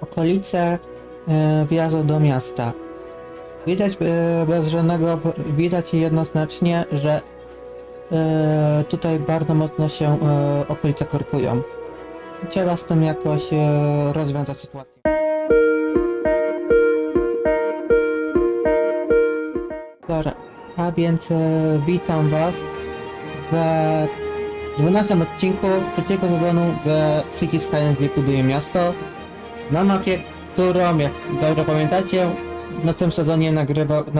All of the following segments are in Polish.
okolice wjazdu do miasta. Widać widać jednoznacznie, że tutaj bardzo mocno się okolice korkują. Trzeba z tym jakoś rozwiązać sytuację. Dobra, a więc witam Was w 12 odcinku trzeciego sezonu w City Skylines, gdzie buduje miasto. Na mapie, którą, jak dobrze pamiętacie, na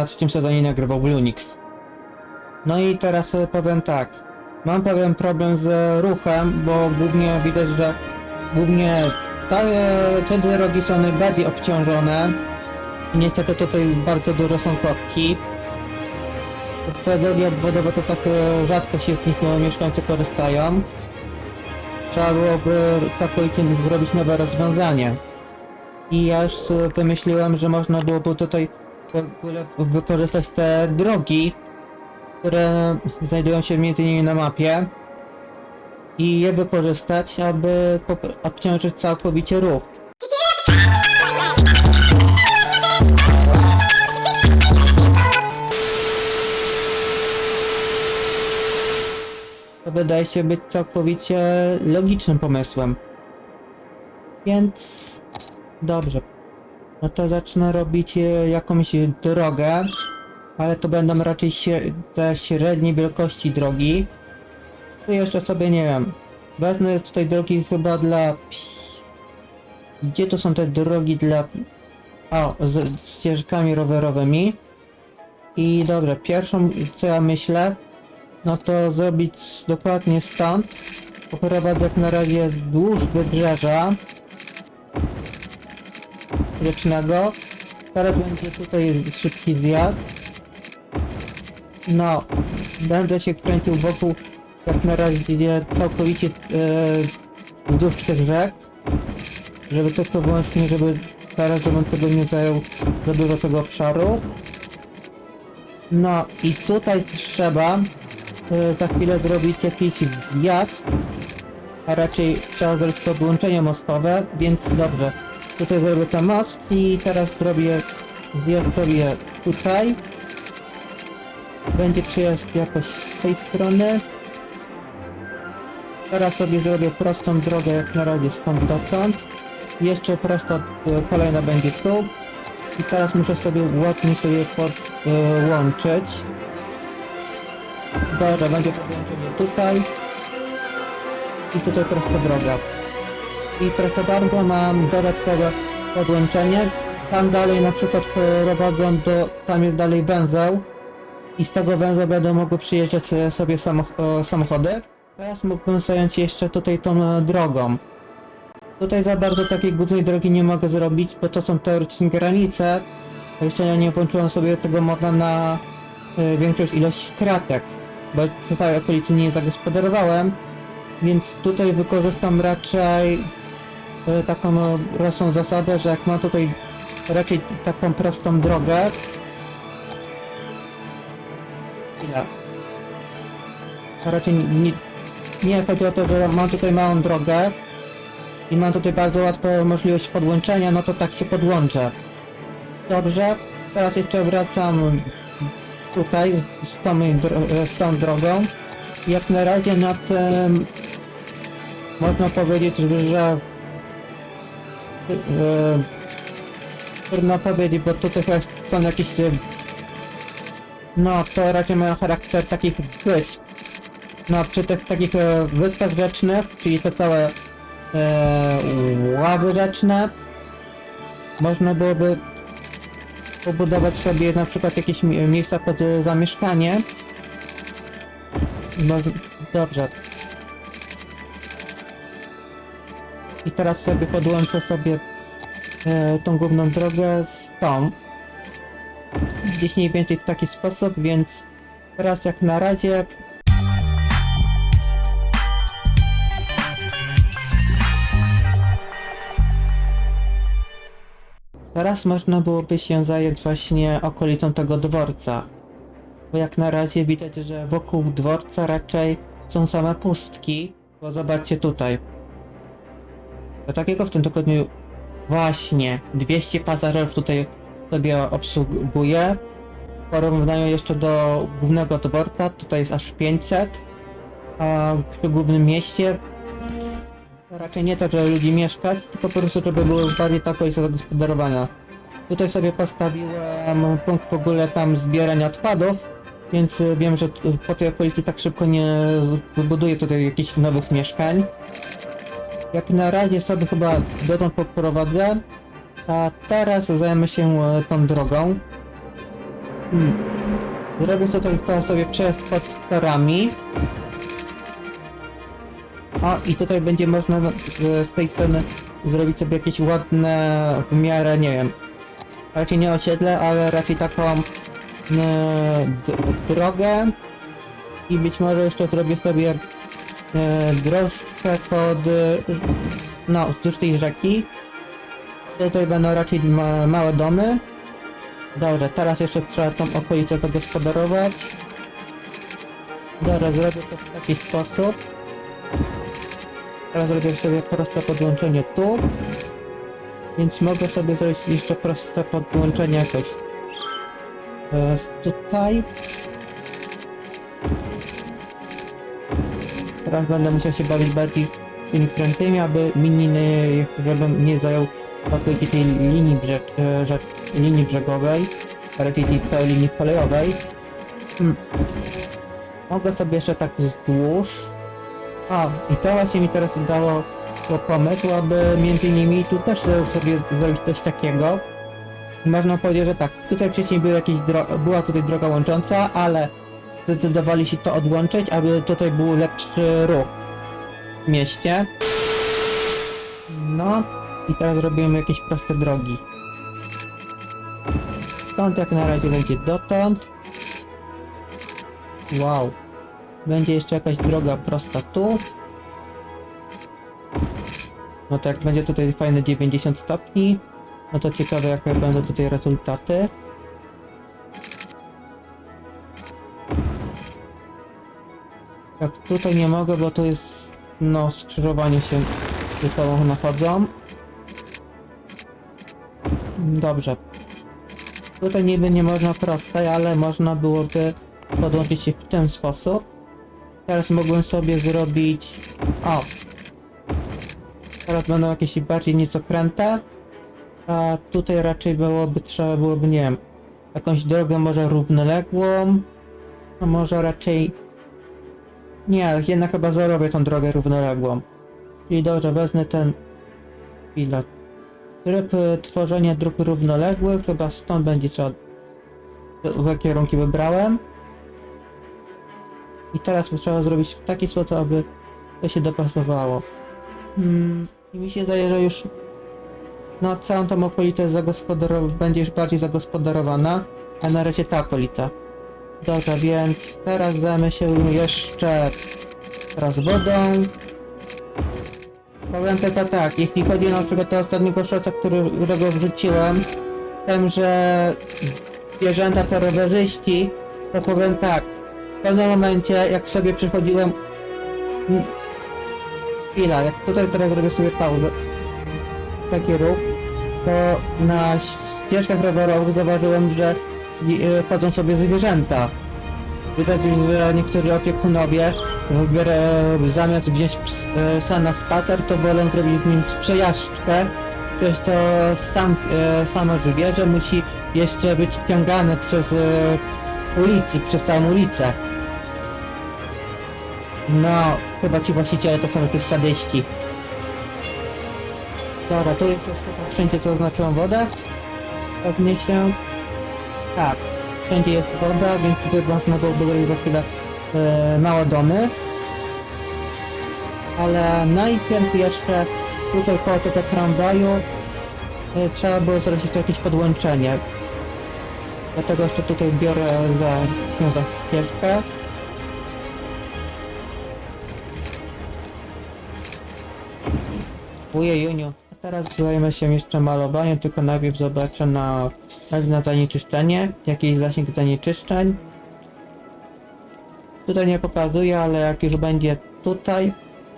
trzecim sezonie nagrywał Blunix. No i teraz powiem tak. Mam pewien problem z ruchem, bo głównie widać, że te drogi są najbardziej obciążone. I niestety tutaj bardzo dużo są korki. Te drogi obwodowe to tak rzadko się z nich mieszkańcy korzystają. Trzeba byłoby całkowicie zrobić nowe rozwiązanie. I ja już wymyśliłem, że można byłoby tutaj w ogóle wykorzystać te drogi, które znajdują się m.in. na mapie, i je wykorzystać, aby obciążyć całkowicie ruch. To wydaje się być całkowicie logicznym pomysłem. Więc dobrze. No to zacznę robić jakąś drogę, ale to będą raczej te średniej wielkości drogi. Tu jeszcze sobie nie wiem. Wezmę tutaj drogi chyba dla... Gdzie tu są te drogi dla... z ścieżkami rowerowymi. I dobrze, pierwszą co ja myślę, no to zrobić dokładnie stąd. Poprowadzę jak na razie wzdłuż wybrzeża rzecznego. Teraz będzie tutaj szybki zjazd. No, będę się kręcił wokół jak na razie całkowicie wzdłuż tych rzek. Żeby tylko wyłącznie, żebym tego nie zajął za dużo tego obszaru. No i tutaj trzeba za chwilę zrobić jakiś wjazd, a raczej trzeba zrobić podłączenie mostowe, więc dobrze. Tutaj zrobię ten most i teraz zrobię wjazd sobie tutaj. Będzie przyjazd jakoś z tej strony. Teraz sobie zrobię prostą drogę jak na razie stąd dotąd. Jeszcze prosta kolejna będzie tu. I teraz muszę sobie ładnie podłączyć. Dobra, będzie podłączenie tutaj. I tutaj prosta droga. I proszę bardzo, mam dodatkowe podłączenie. Tam dalej na przykład prowadzą tam jest dalej węzeł. I z tego węzła będą mogły przyjeżdżać sobie samochody. Teraz mógłbym zająć jeszcze tutaj tą drogą. Tutaj za bardzo takiej głównej drogi nie mogę zrobić, bo to są teoretycznie granice. Jeszcze ja nie włączyłem sobie tego moda na większość ilość kratek, bo w całej okolicy nie zagospodarowałem. Więc tutaj wykorzystam raczej taką prostą zasadę, że jak mam tutaj raczej taką prostą drogę. Raczej nie chodzi o to, że mam tutaj małą drogę i mam tutaj bardzo łatwą możliwość podłączenia, no to tak się podłączę. Dobrze, teraz jeszcze wracam tutaj z tą drogą. Jak na razie na tym można powiedzieć, że trudno powiedzieć, bo tutaj są jakieś... No to raczej mają charakter takich wysp. No przy tych takich wyspach rzecznych, czyli te całe ławy rzeczne, można byłoby pobudować sobie na przykład jakieś miejsca pod zamieszkanie. Dobrze. I teraz sobie podłączę sobie tą główną drogę z tą. Gdzieś mniej więcej w taki sposób, więc teraz jak na razie teraz można byłoby się zająć właśnie okolicą tego dworca. Bo jak na razie widać, że wokół dworca raczej są same pustki. Bo zobaczcie tutaj. Do takiego w tym tygodniu Właśnie, 200 pasażerów tutaj sobie obsługuje. W porównaniu jeszcze do głównego dworca, tutaj jest aż 500. A przy głównym mieście raczej nie to, żeby ludzi mieszkać, tylko po prostu, żeby były bardziej ta okolica zagospodarowana. Tutaj sobie postawiłem punkt w ogóle tam zbierania odpadów, więc wiem, że po tej okolicy tak szybko nie wybuduję tutaj jakichś nowych mieszkań. Jak na razie sobie chyba dotąd poprowadzę, a teraz zajmę się tą drogą. Zrobię sobie przejazd pod torami. O, i tutaj będzie można z tej strony zrobić sobie jakieś ładne, w miarę, nie wiem, raczej nie osiedle, ale raczej taką drogę. I być może jeszcze zrobię sobie drożkę no, wzdłuż tej rzeki. Tutaj będą raczej małe domy. Dobrze, teraz jeszcze trzeba tą okolicę zagospodarować. Dobra, zrobię to w taki sposób. Teraz zrobię sobie proste podłączenie tu. Więc mogę sobie zrobić jeszcze proste podłączenie jakoś tutaj. Teraz będę musiał się bawić bardziej tymi prętymi, aby żebym nie zajął okolicy tej linii brzegowej, a raczej tej linii kolejowej. Mogę sobie jeszcze tak wzdłuż. O, i to właśnie mi teraz dało pomysł, aby między innymi tu też sobie zrobić coś takiego. Można powiedzieć, że tak, tutaj wcześniej była tutaj droga łącząca, ale zdecydowali się to odłączyć, aby tutaj był lepszy ruch w mieście. No i teraz robimy jakieś proste drogi. Stąd jak na razie będzie dotąd. Wow. Będzie jeszcze jakaś droga prosta tu. No to jak będzie tutaj fajne 90 stopni, no to ciekawe jakie będą tutaj rezultaty. Tak, tutaj nie mogę, bo tu jest, no, skrzyżowanie się ze sobą nachodzą. Dobrze. Tutaj niby nie można prostej, ale można byłoby podłączyć się w ten sposób. Teraz mogłem sobie zrobić... O! Teraz będą jakieś bardziej niecokręte. A tutaj raczej trzeba byłoby, nie wiem, jakąś drogę może równoległą. No może raczej... Nie, jednak chyba zrobię tą drogę równoległą. Czyli dobrze, wezmę ten... Chwila. Tryb tworzenia dróg równoległych, chyba stąd będzie trzeba... Te kierunki wybrałem. I teraz trzeba zrobić w taki sposób, aby to się dopasowało. I mi się zdaje, że już no całą tą okolicę będzie już bardziej zagospodarowana, a na razie ta okolica. Dobrze, więc teraz zajmę się jeszcze teraz wodą. Powiem tylko tak, jeśli chodzi na przykład o ostatniego szosa, którego wrzuciłem, tym, że zwierzęta to rowerzyści, to powiem tak, w pewnym momencie jak sobie przychodziłem... Chwila, jak tutaj teraz robię sobie pauzę, taki ruch, to na ścieżkach rowerowych zauważyłem, że chodzą sobie zwierzęta. Widać, że niektórzy opiekunowie zamiast wziąć psa na spacer, to wolą zrobić z nim przejażdżkę. Przecież to samo zwierzę musi jeszcze być ciągane przez przez całą ulicę. No, chyba ci właściciele to są tych sadyści. Dobra, tu już jest chyba wszędzie, co oznaczyłem wodę. Pewnie się... Tak, wszędzie jest woda, więc tutaj można byłoby zrobić za chwilę małe domy. Ale najpierw jeszcze tutaj koło tego tramwaju trzeba było zrobić jeszcze jakieś podłączenie. Dlatego jeszcze tutaj biorę się za ścieżkę. Ujejuniu. A teraz zajmę się jeszcze malowaniem, tylko najpierw zobaczę na zanieczyszczenie, jakiś zasięg zanieczyszczeń. Tutaj nie pokazuję, ale jak już będzie tutaj,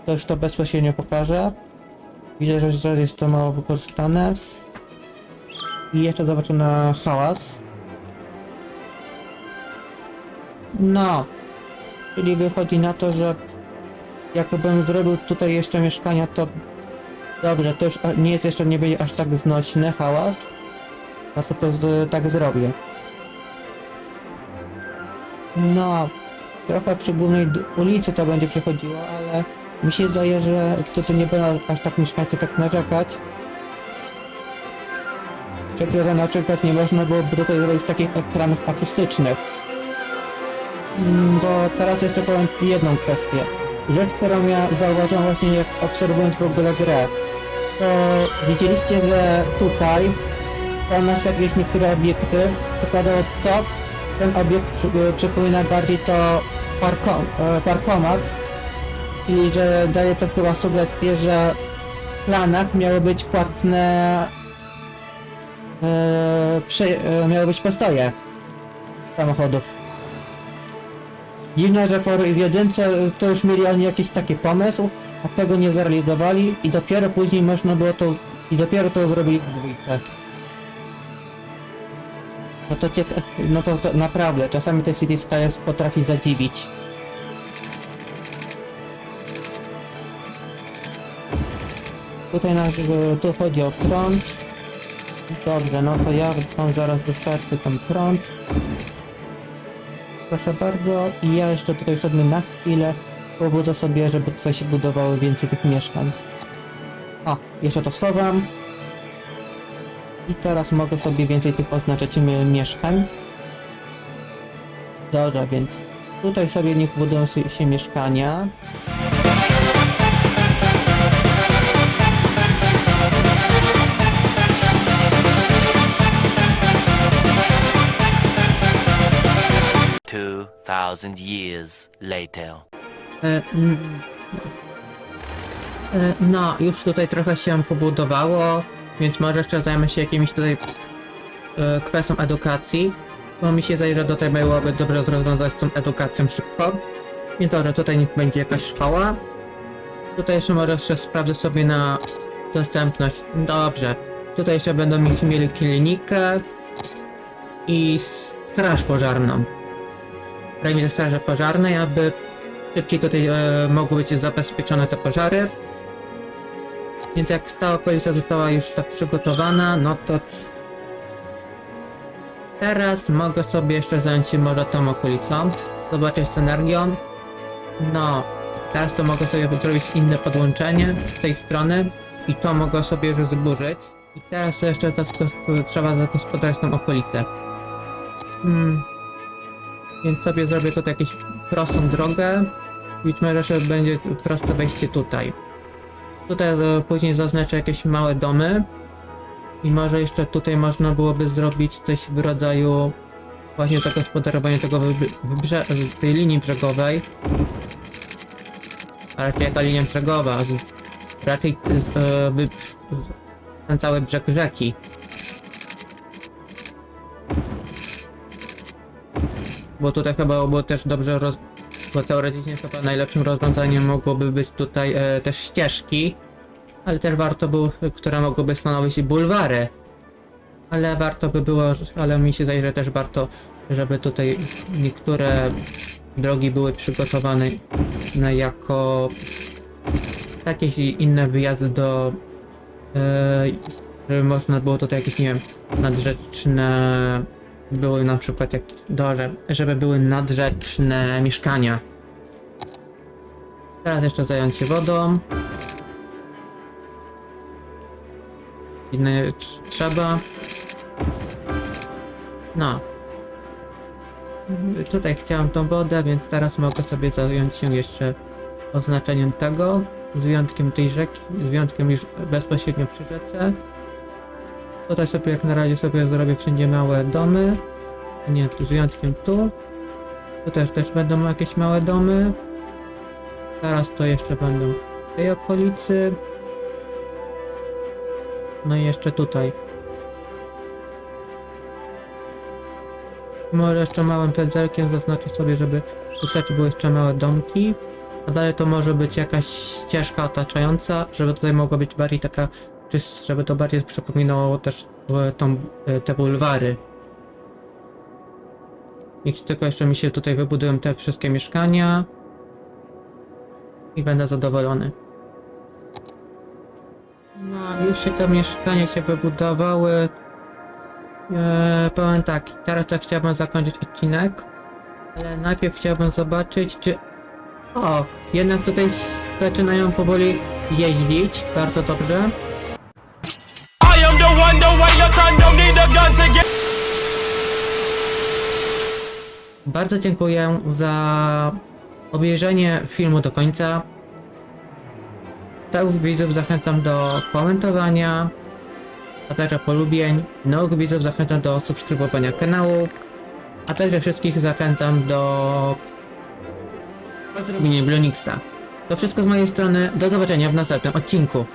to już to bezpośrednio pokażę. Widzę, że jest to mało wykorzystane. I jeszcze zobaczę na hałas. No. Czyli wychodzi na to, że jakbym zrobił tutaj jeszcze mieszkania, to dobrze, to już nie jest jeszcze, nie będzie aż tak znośny hałas. No to tak zrobię. No, trochę przy głównej ulicy to będzie przechodziło, ale mi się zdaje, że tutaj nie będą aż tak mieszkańcy tak narzekać. Przykro, że na przykład nie można byłoby tutaj zrobić takich ekranów akustycznych. Bo teraz jeszcze powiem jedną kwestię. Rzecz, którą ja zauważyłem właśnie jak obserwując w ogóle grę. To widzieliście, że tutaj są na przykład jakieś niektóre obiekty, przykładowo to, ten obiekt przypomina bardziej to parkomat, czyli że daje to chyba sugestię, że w planach miały być płatne, miały być postoje samochodów. Dziwne, że w jedynce to już mieli oni jakiś taki pomysł, a tego nie zrealizowali i dopiero później można było to, i dopiero to zrobili w dwójce. No to naprawdę, czasami te City Skylines potrafi zadziwić. Tutaj tu chodzi o prąd. Dobrze, no to ja wam zaraz dostarczę ten prąd. Proszę bardzo, i ja jeszcze tutaj sobie na chwilę pobudzę sobie, żeby tutaj się budowało więcej tych mieszkań. O, jeszcze to schowam. I teraz mogę sobie więcej tych oznaczyć mieszkań. Dobrze, więc tutaj sobie niech budują się mieszkania. Years later. No, już tutaj trochę się pobudowało, więc może jeszcze zajmę się jakimiś tutaj kwestią edukacji, bo mi się zdaje, że tutaj byłoby dobrze rozwiązać z tą edukacją szybko. Nie to, że tutaj niech będzie jakaś szkoła. Tutaj jeszcze sprawdzę sobie na dostępność. Dobrze. Tutaj jeszcze będą mieli klinikę i straż pożarną. Rejmy straży pożarnej, aby szybciej tutaj mogły być zabezpieczone te pożary. Więc jak ta okolica została już tak przygotowana, no to teraz mogę sobie jeszcze zająć się może tą okolicą, zobaczyć z energią. No, teraz to mogę sobie zrobić inne podłączenie z tej strony i to mogę sobie już zburzyć. I teraz jeszcze trzeba zagospodarować tą okolicę. Więc sobie zrobię tutaj jakąś prostą drogę. Być może że będzie proste wejście tutaj. Tutaj później zaznaczę jakieś małe domy. I może jeszcze tutaj można byłoby zrobić coś w rodzaju właśnie zagospodarowania tego tej linii brzegowej. A raczej jaka linia brzegowa? Raczej ten cały brzeg rzeki. Bo tutaj chyba było też dobrze bo teoretycznie chyba najlepszym rozwiązaniem mogłoby być tutaj też ścieżki, ale też warto było, które mogłyby stanowić bulwary. Ale warto by było, ale mi się zdaje, że też warto, żeby tutaj niektóre drogi były przygotowane jako jakieś inne wyjazdy do żeby można było tutaj jakieś, nie wiem, nadrzeczne były na przykład żeby były nadrzeczne mieszkania. Teraz jeszcze zająć się wodą. Inne trzeba. No. Tutaj chciałem tą wodę, więc teraz mogę sobie zająć się jeszcze oznaczeniem tego. Z wyjątkiem tej rzeki, z wyjątkiem już bezpośrednio przy rzece. Tutaj sobie jak na razie sobie zrobię wszędzie małe domy. Nie, z wyjątkiem tu. Tu też będą jakieś małe domy. Teraz to jeszcze będą w tej okolicy. No i jeszcze tutaj. Może jeszcze małym pędzelkiem zaznaczę sobie, żeby tutaj były jeszcze małe domki. a dalej to może być jakaś ścieżka otaczająca, żeby tutaj mogła być bardziej taka, czy żeby to bardziej przypominało też te bulwary. Niech tylko jeszcze mi się tutaj wybudują te wszystkie mieszkania i będę zadowolony. No, już się te mieszkania się wybudowały. Powiem tak, teraz to chciałbym zakończyć odcinek, ale najpierw chciałbym zobaczyć, czy... O, jednak tutaj zaczynają powoli jeździć, bardzo dobrze. I am the one, the way your son don't need a gun to get. Bardzo dziękuję za obejrzenie filmu do końca. Stałych widzów zachęcam do komentowania, a także polubień. Nowych widzów zachęcam do subskrybowania kanału, a także wszystkich zachęcam do zrobienia Blunixa. To wszystko z mojej strony. Do zobaczenia w następnym odcinku.